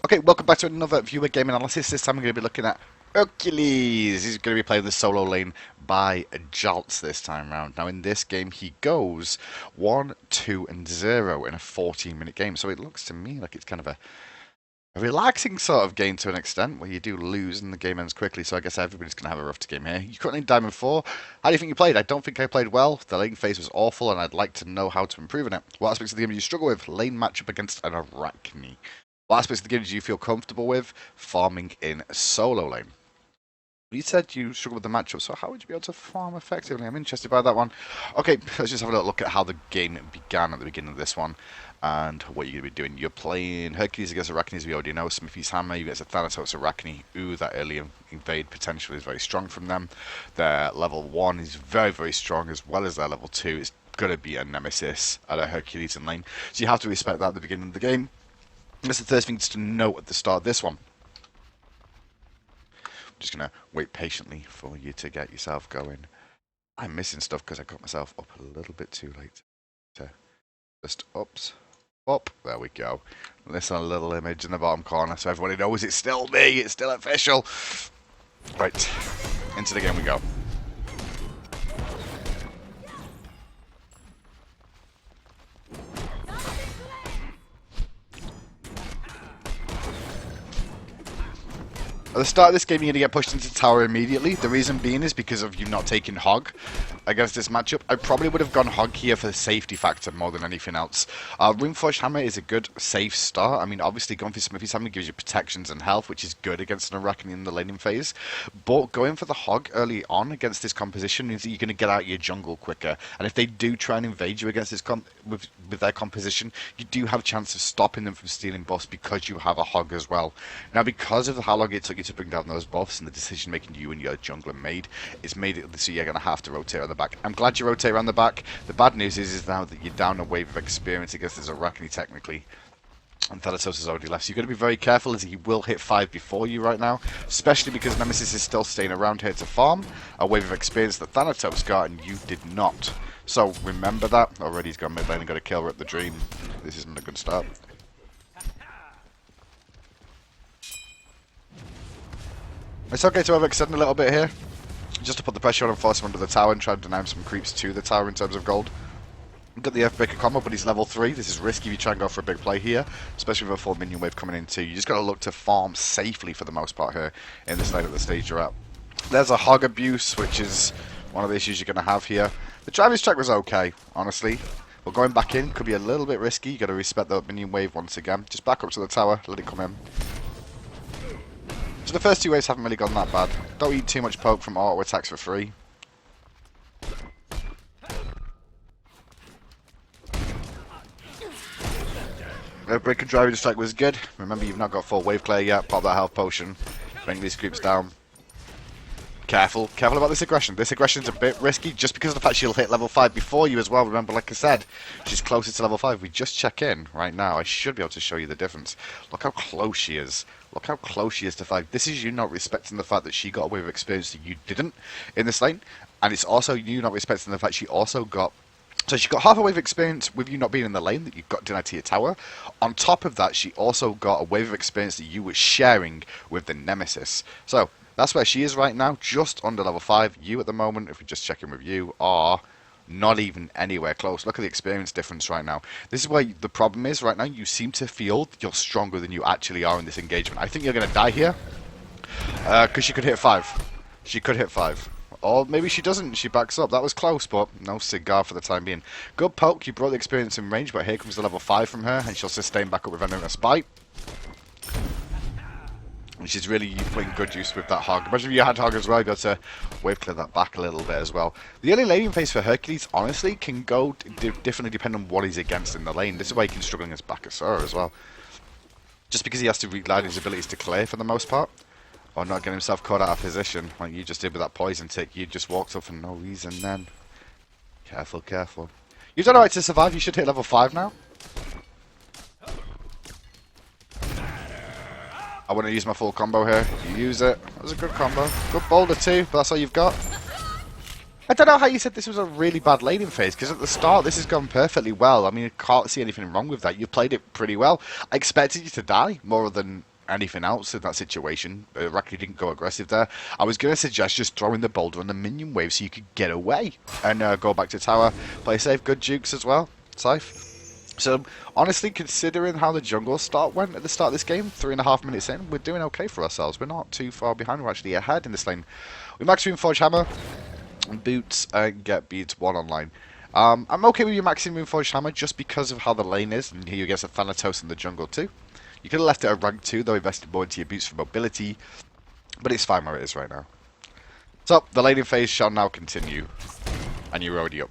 Okay, welcome back to another viewer game analysis. This time we're going to be looking at Hercules. He's going to be playing the solo lane by Jaltz this time round. Now in this game he goes 1, 2 and 0 in a 14-minute game. So it looks to me like it's kind of a relaxing sort of game to an extent where you do lose and the game ends quickly. So I guess everybody's going to have a rough game here. You're currently in Diamond 4. How do you think you played? I don't think I played well. The lane phase was awful and I'd like to know how to improve in it. What aspects of the game do you struggle with? Lane matchup against an Arachne. What aspects of the game do you feel comfortable with farming in solo lane? You said you struggle with the matchup, so how would you be able to farm effectively? I'm interested by that one. Okay, let's just have a little look at how the game began at the beginning of this one and what you're going to be doing. You're playing Hercules against Arachne, as we already know. Smithy's Hammer, you get a Thanatos Arachne. Ooh, that early invade potential is very strong from them. Their level 1 is very, very strong, as well as their level 2. It's going to be a nemesis at a Hercules in lane, so you have to respect that at the beginning of the game. That's the first thing to note at the start of this one. I'm just going to wait patiently for you to get yourself going. I'm missing stuff because I got myself up a little bit too late. So just up, there we go. Listen, a little image in the bottom corner so everybody knows it's still me, it's still official. Right, into the game we go. At the start of this game, you're going to get pushed into tower immediately. The reason being is because of you not taking Hog against this matchup. I probably would have gone Hog here for the safety factor more than anything else. Ringforged Hammer is a good, safe start. I mean, obviously, going for Smithy's Hammer gives you protections and health, which is good against an Arachne in the laning phase. But going for the Hog early on against this composition means that you're going to get out your jungle quicker. And if they do try and invade you against this with their composition, you do have a chance of stopping them from stealing buffs because you have a Hog as well. Now, because of how long it took you to bring down those buffs and the decision making you and your jungler made, it's made it so you're going to have to rotate around the back. I'm glad you rotate around the back. The bad news is now that you're down a wave of experience against this Arachne technically, and Thanatos has already left, so you've got to be very careful as he will hit 5 before you right now, especially because Nemesis is still staying around here to farm a wave of experience that Thanatos got and you did not. So remember that. Already he's gone mid lane and got a kill at the Dream. This isn't a good start. It's okay to overextend a little bit here, just to put the pressure on and force him under the tower and try and deny him some creeps to the tower in terms of gold. Got the Earthbreaker combo, but he's level 3. This is risky if you try and go for a big play here, especially with a full minion wave coming in too. You just got to look to farm safely for the most part here in this lane at the stage you're at. There's a Hog abuse, which is one of the issues you're going to have here. The driving track was okay, honestly. But going back in could be a little bit risky. You got to respect the minion wave once again. Just back up to the tower, let it come in. So the first 2 waves haven't really gone that bad. Don't eat too much poke from auto attacks for free. Breaker driving strike was good. Remember, you've not got full wave clear yet. Pop that health potion. Bring these creeps down. Careful about this aggression. This aggression's a bit risky just because of the fact she'll hit level 5 before you as well. Remember, like I said, she's closer to level 5. We just check in right now. I should be able to show you the difference. Look how close she is. Look how close she is to 5. This is you not respecting the fact that she got a wave of experience that you didn't in this lane. And it's also you not respecting the fact she also got... So she got half a wave of experience with you not being in the lane that you got denied to your tower. On top of that, she also got a wave of experience that you were sharing with the Nemesis. So that's where she is right now, just under level 5. You at the moment, if we just check in with you, are not even anywhere close. Look at the experience difference right now. This is where the problem is right now. You seem to feel you're stronger than you actually are in this engagement. I think you're going to die here because she could hit 5. She could hit 5. Or maybe she doesn't, she backs up. That was close, but no cigar for the time being. Good poke, you brought the experience in range, but here comes the level 5 from her, and she'll sustain back up with Venomous Bite. And she's really putting good use with that Hog. Imagine if you had Hog as well, you'd be able to wave clear that back a little bit as well. The early laning phase for Hercules, honestly, can go differently depending on what he's against in the lane. This is why he can struggle against Bakasura as well. Just because he has to rely on his abilities to clear for the most part. Or not getting himself caught out of position, like you just did with that poison tick. You just walked up for no reason then. Careful, careful. You've done alright to survive. You should hit level 5 now. I want to use my full combo here. You use it. That was a good combo. Good boulder too, but that's all you've got. I don't know how you said this was a really bad laning phase, because at the start this has gone perfectly well. I mean, I can't see anything wrong with that. You've played it pretty well. I expected you to die more than anything else in that situation. Raki didn't go aggressive there. I was going to suggest just throwing the boulder on the minion wave so you could get away and go back to tower. Play safe, good jukes as well. Safe. So, honestly, considering how the jungle start went at the start of this game, 3.5 minutes in, we're doing okay for ourselves. We're not too far behind. We're actually ahead in this lane. We max Forge Hammer, boots, and get beads 1 online. I'm okay with your maximum Forge Hammer just because of how the lane is, and here you get a Thanatos in the jungle too. You could have left it at rank 2, though invested more into your boots for mobility, but it's fine where it is right now. So, the laning phase shall now continue, and you're already up.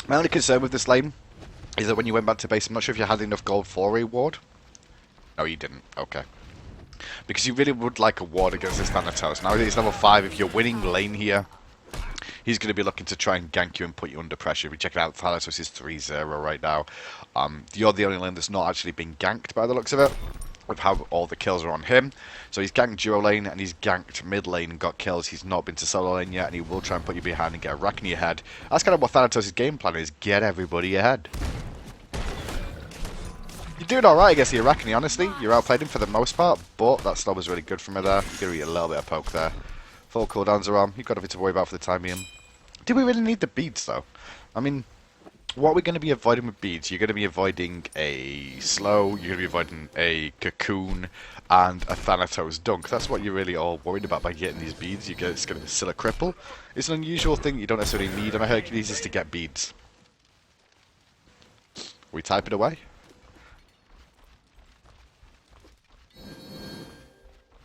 My only concern with this lane is that when you went back to base, I'm not sure if you had enough gold for a ward. No, you didn't. Okay. Because you really would like a ward against this Thanatos. Now he's level 5. If you're winning lane here, he's going to be looking to try and gank you and put you under pressure. If you check it out, Thanatos is 3-0 right now. You're the only lane that's not actually been ganked by the looks of it, with how all the kills are on him. So he's ganked duo lane and he's ganked mid lane and got kills. He's not been to solo lane yet, and he will try and put you behind and get a rack in your head. That's kind of what Thanatos' game plan is, get everybody ahead. You're doing alright against the Arachne, honestly. You outplayed him for the most part, but that slow was really good from her there. You're going to get a little bit of poke there. Full cooldowns are on. You've got nothing to worry about for the time being. Do we really need the beads, though? I mean, what are we going to be avoiding with beads? You're going to be avoiding a slow, you're going to be avoiding a cocoon, and a Thanatos dunk. That's what you're really all worried about by getting these beads. It's going to be still a cripple. It's an unusual thing you don't necessarily need on a Hercules is to get beads. We type it away.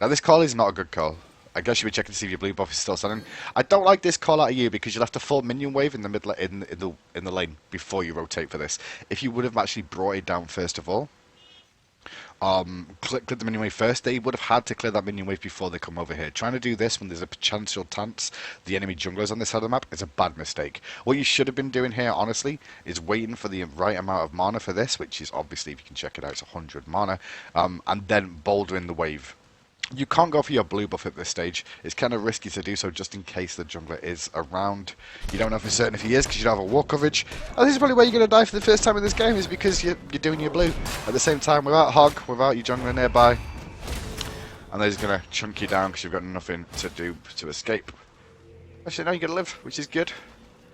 Now this call is not a good call. I guess you would check to see if your blue buff is still standing. I don't like this call out of you because you'll have to full minion wave in the mid in the lane before you rotate for this. If you would have actually brought it down first of all, cleared the minion wave first, they would have had to clear that minion wave before they come over here. Trying to do this when there's a potential chance the enemy junglers on this side of the map is a bad mistake. What you should have been doing here, honestly, is waiting for the right amount of mana for this, which is obviously, if you can check it out, it's 100 mana, and then bouldering the wave. You can't go for your blue buff at this stage. It's kind of risky to do so just in case the jungler is around. You don't know for certain if he is because you don't have a ward coverage. And this is probably where you're going to die for the first time in this game, is because you're doing your blue. At the same time, without Hog, without your jungler nearby. And they're just going to chunk you down because you've got nothing to do to escape. Actually, now you're going to live, which is good.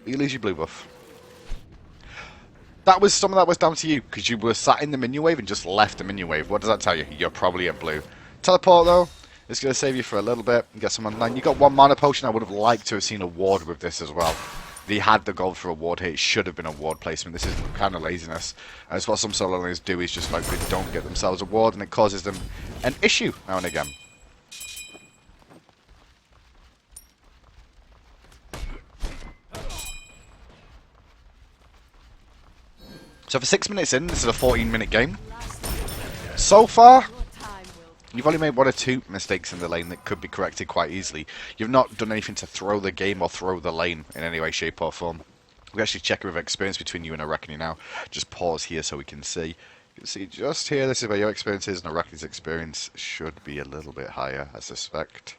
But you lose your blue buff. Some of that was down to you because you were sat in the minion wave and just left the minion wave. What does that tell you? You're probably at blue. Teleport though, it's going to save you for a little bit and get some online. You got 1 mana potion. I would have liked to have seen a ward with this as well. They had the gold for a ward here. It should have been a ward placement. This is kind of laziness. And it's what some solo lanes do, is just like they don't get themselves a ward and it causes them an issue now and again. So for 6 minutes in, this is a 14-minute game. So far, you've only made 1 or 2 mistakes in the lane that could be corrected quite easily. You've not done anything to throw the game or throw the lane in any way, shape or form. We actually check with experience between you and Arachne now. Just pause here so we can see. You can see just here, this is where your experience is, and Arachne's experience should be a little bit higher, I suspect.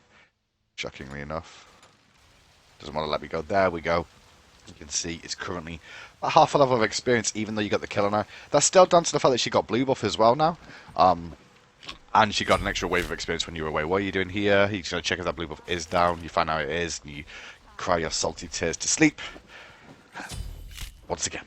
Shockingly enough. Doesn't want to let me go. There we go. You can see it's currently a half a level of experience, even though you got the kill on her. That's still down to the fact that she got blue buff as well now. And she got an extra wave of experience when you were away. What are you doing here? He's going to check if that blue buff is down. You find out it is, and you cry your salty tears to sleep. Once again.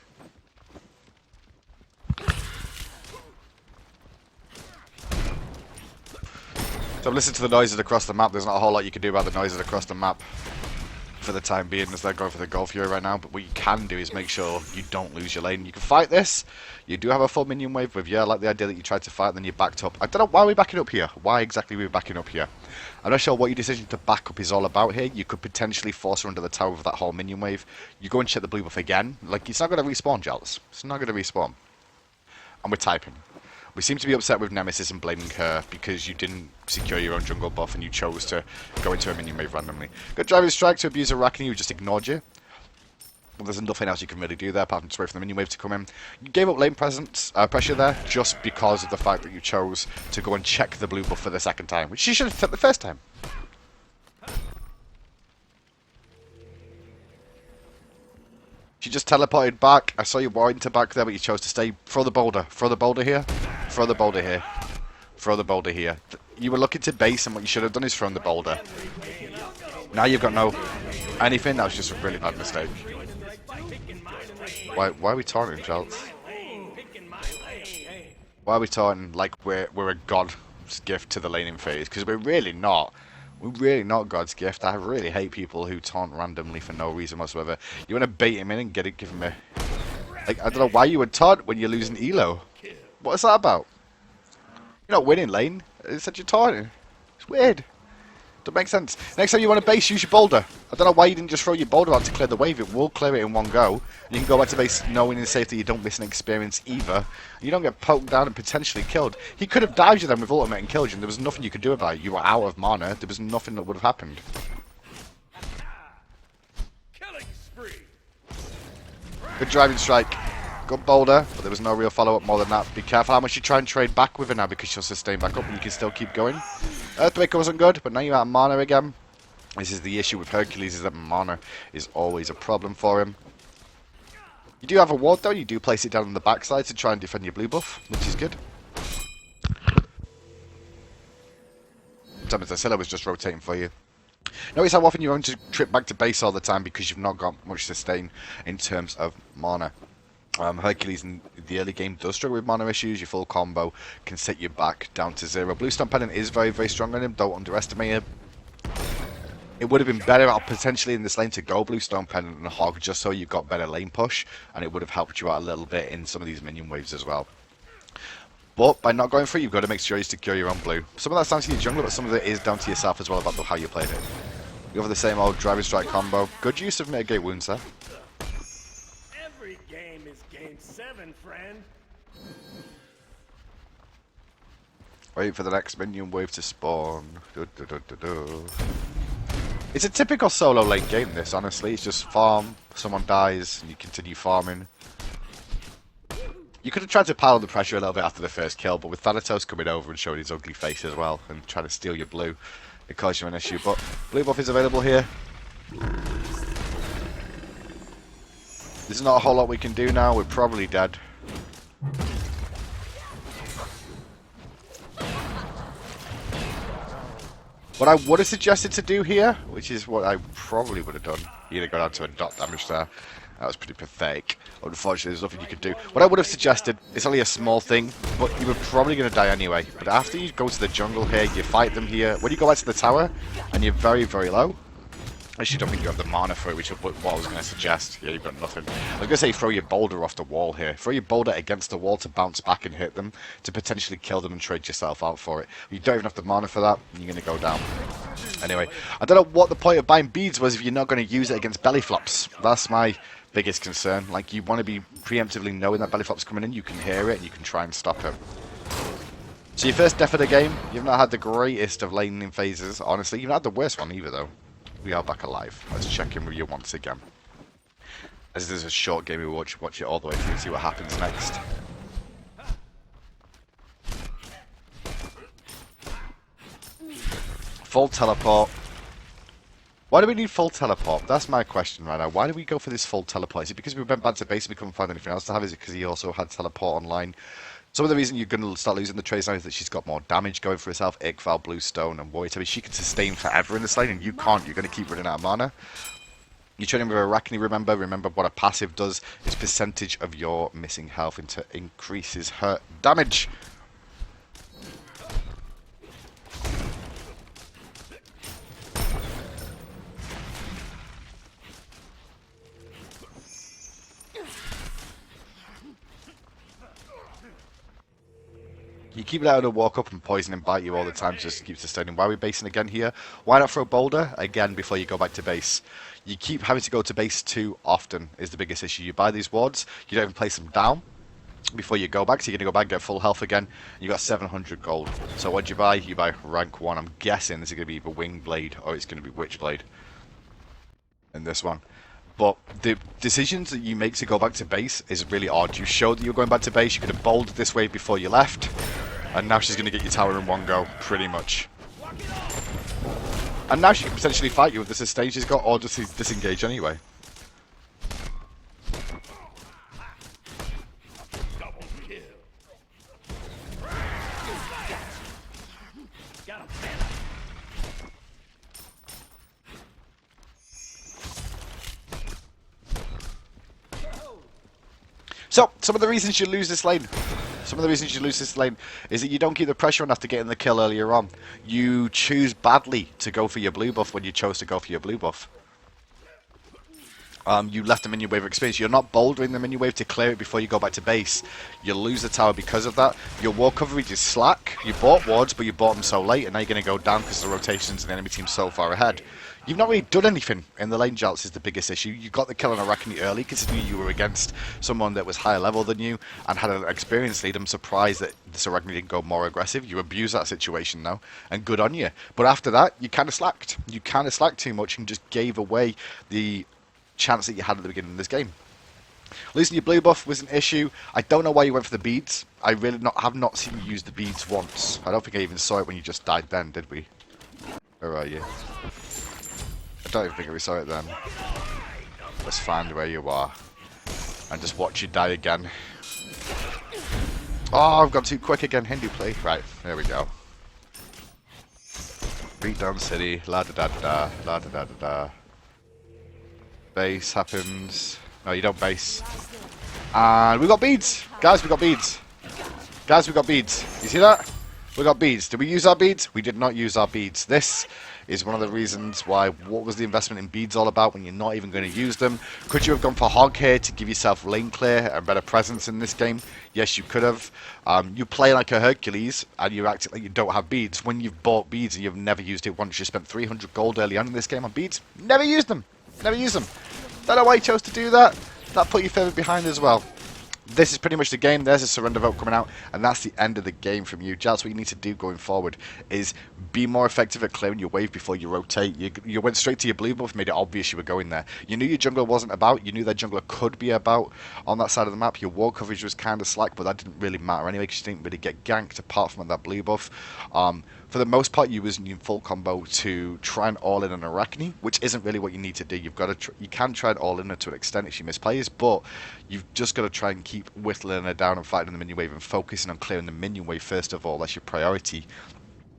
So listen to the noises across the map. There's not a whole lot you can do about the noises across the map for the time being, as they're going for the Gold Fury right now. But what you can do is make sure you don't lose your lane. You can fight this. You do have a full minion wave with you. I like the idea that you tried to fight and then you backed up. I don't know why we're backing up here. Why exactly we're backing up here? I'm not sure what your decision to back up is all about here. You could potentially force her under the tower with that whole minion wave. You go and check the blue buff again. Like, it's not going to respawn, Giles. It's not going to respawn. And we're typing. We seem to be upset with Nemesis and blaming her because you didn't secure your own jungle buff and you chose to go into a minion wave randomly. Good driving strike to abuse Arachne, who just ignored you. Well, there's nothing else you can really do there apart from just wait for the minion wave to come in. You gave up lane pressure there just because of the fact that you chose to go and check the blue buff for the second time, which you should have took the first time. She just teleported back. I saw you wanting to back there, but you chose to stay. Throw the boulder. Throw the boulder here. Throw the boulder here. Throw the boulder here. You were looking to base, and what you should have done is thrown the boulder. Now you've got no anything. That was just a really bad mistake. Why are we taunting, Jolts? Why are we taunting like we're a god's gift to the laning phase? Because we're really not. We're really not God's gift. I really hate people who taunt randomly for no reason whatsoever. You want to bait him in and give him a... Like, I don't know why you would taunt when you're losing elo. What is that about? You're not winning lane. It's such a taunting. It's weird. Don't make sense. Next time you want to base, use your boulder. I don't know why you didn't just throw your boulder out to clear the wave. It will clear it in one go. You can go back to base knowing in safety you don't miss an experience either. You don't get poked down and potentially killed. He could have dived you then with ultimate and killed you, and there was nothing you could do about it. You were out of mana. There was nothing that would have happened. Good driving strike. Good boulder, but there was no real follow-up more than that. Be careful how much you try and trade back with her now, because she'll sustain back up and you can still keep going. Earthbreaker wasn't good, but now you're out of mana again. This is the issue with Hercules, is that mana is always a problem for him. You do have a ward though, you do place it down on the backside to try and defend your blue buff, which is good. Sometimes Scylla was just rotating for you. Notice how often you're going to trip back to base all the time because you've not got much sustain in terms of mana. Hercules in the early game does struggle with mana issues. Your full combo can set you back down to 0. Bluestone Pendant is very, very strong on him. Don't underestimate it. It would have been better potentially in this lane to go Bluestone Pendant and Hog just so you got better lane push, and it would have helped you out a little bit in some of these minion waves as well. But by not going through, you've got to make sure you secure your own blue. Some of that's down to your jungler, but some of it is down to yourself as well about how you played it. You have the same old driving strike combo. Good use of mitigate wounds there. Every game is game 7, friend. Wait for the next minion wave to spawn. It's a typical solo lane game, this, honestly. It's just farm, someone dies, and you continue farming. You could have tried to pile on the pressure a little bit after the first kill, but with Thanatos coming over and showing his ugly face as well, and trying to steal your blue, it caused you an issue. But blue buff is available here. There's not a whole lot we can do now. We're probably dead. What I would have suggested to do here, which is what I probably would have done, either go down to a dot damage there. That was pretty pathetic. Unfortunately, there's nothing you could do. What I would have suggested, it's only a small thing, but you were probably going to die anyway. But after you go to the jungle here, you fight them here. When you go back to the tower, and you're very, very low, I actually don't think you have the mana for it, which is what I was going to suggest. Yeah, you've got nothing. I was going to say throw your boulder off the wall here. Throw your boulder against the wall to bounce back and hit them, to potentially kill them and trade yourself out for it. You don't even have the mana for that, and you're going to go down. Anyway, I don't know what the point of buying beads was if you're not going to use it against belly flops. That's my biggest concern. Like, you want to be preemptively knowing that belly flop's coming in, you can hear it, and you can try and stop it. So your first death of the game, you've not had the greatest of laning phases, honestly. You've not had the worst one either, though. We are back alive. Let's check in with you once again. As this is a short game, we watch it all the way through and see what happens next. Full teleport. Why do we need full teleport? That's my question right now. Why do we go for this full teleport? Is it because we went back to base and we couldn't find anything else to have? Is it because he also had teleport online? Some of the reason you're going to start losing the trades now is that she's got more damage going for herself. Iqval, Bluestone, and Warrior. I mean, she can sustain forever in this lane, and you can't. You're going to keep running out of mana. You're training with Arachne, remember? Remember what a passive does is percentage of your missing health into increases her damage. You keep letting her walk up and poison and bite you all the time just to keep sustaining. Why are we basing again here? Why not throw Boulder again before you go back to base? You keep having to go to base too often is the biggest issue. You buy these wards, you don't even place them down before you go back, so you're going to go back and get full health again. You got 700 gold. So what do you buy? You buy rank 1. I'm guessing this is going to be either Wing Blade or it's going to be Witch Blade in this one. But the decisions that you make to go back to base is really odd. You showed that you're going back to base, you could have bowled this way before you left, and now she's going to get your tower in one go, pretty much. And now she can potentially fight you with the sustain she's got, or just disengage anyway. Got him. Man up. So, some of the reasons you lose this lane. Is that you don't keep the pressure enough to get in the kill earlier on. You choose badly to go for your blue buff when you chose to go for your blue buff. You left the minion wave experience. You're not bouldering the minion wave to clear it before you go back to base. You lose the tower because of that. Your ward coverage is slack. You bought wards, but you bought them so late, and now you're going to go down because the rotations and the enemy team's so far ahead. You've not really done anything in the lane, Jalts, is the biggest issue. You got the kill on Arachne early because you were against someone that was higher level than you and had an experienced lead. I'm surprised that this Arachne didn't go more aggressive. You abused that situation though, and good on you. But after that, you kind of slacked. You kind of slacked too much and just gave away the chance that you had at the beginning of this game. Losing your blue buff was an issue. I don't know why you went for the beads. I really have not seen you use the beads once. I don't think I even saw it when you just died then, did we? Where are you? I don't even think we saw it then. Let's find where you are and just watch you die again. Oh, I've gone too quick again. Hindu play. Right, there we go. Beat down city. La da da da. La da da da da. Base happens. No, you don't base. And we got beads. Guys, we got beads. Guys, we got beads. You see that? We got beads. Did we use our beads? We did not use our beads. This is one of the reasons why. What was the investment in beads all about when you're not even going to use them? Could you have gone for hog here to give yourself lane clear and better presence in this game? Yes, you could have. You play like a Hercules and you're acting like you don't have beads. When you've bought beads and you've never used it once, you spent 300 gold early on in this game on beads. Never used them. Never used them. Don't know why you chose to do that. That put you further behind as well. This is pretty much the game. There's a surrender vote coming out, and that's the end of the game from you. Jalts, what you need to do going forward is be more effective at clearing your wave before you rotate. You went straight to your blue buff, made it obvious you were going there. You knew your jungler wasn't about. You knew their jungler could be about on that side of the map. Your ward coverage was kind of slack, but that didn't really matter anyway because you didn't really get ganked apart from that blue buff. For the most part, you was in full combo to try and all in on Arachne, which isn't really what you need to do. You've got to you can try and all in her to an extent if she misplays, but you've just got to try and keep whittling her down and fighting the minion wave and focusing on clearing the minion wave first of all. That's your priority.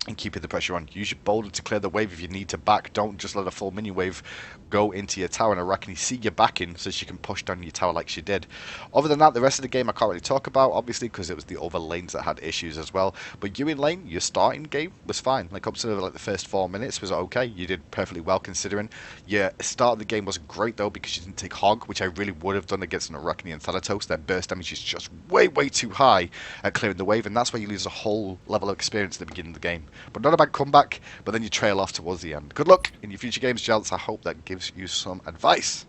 And keeping the pressure on. Use your boulder to clear the wave if you need to back. Don't just let a full minion wave go into your tower and Arachne see you backing so she can push down your tower like she did. Other than that, the rest of the game I can't really talk about, obviously, because it was the other lanes that had issues as well. But you in lane, your starting game was fine. Like up to like the first 4 minutes was okay. You did perfectly well considering. Your start of the game wasn't great though because you didn't take Hog, which I really would have done against an Arachne and Thanatos. Their burst damage is just way too high at clearing the wave, and that's why you lose a whole level of experience at the beginning of the game. But not a bad comeback, but then you trail off towards the end. Good luck in your future games, Jalts. I hope that gives you some advice.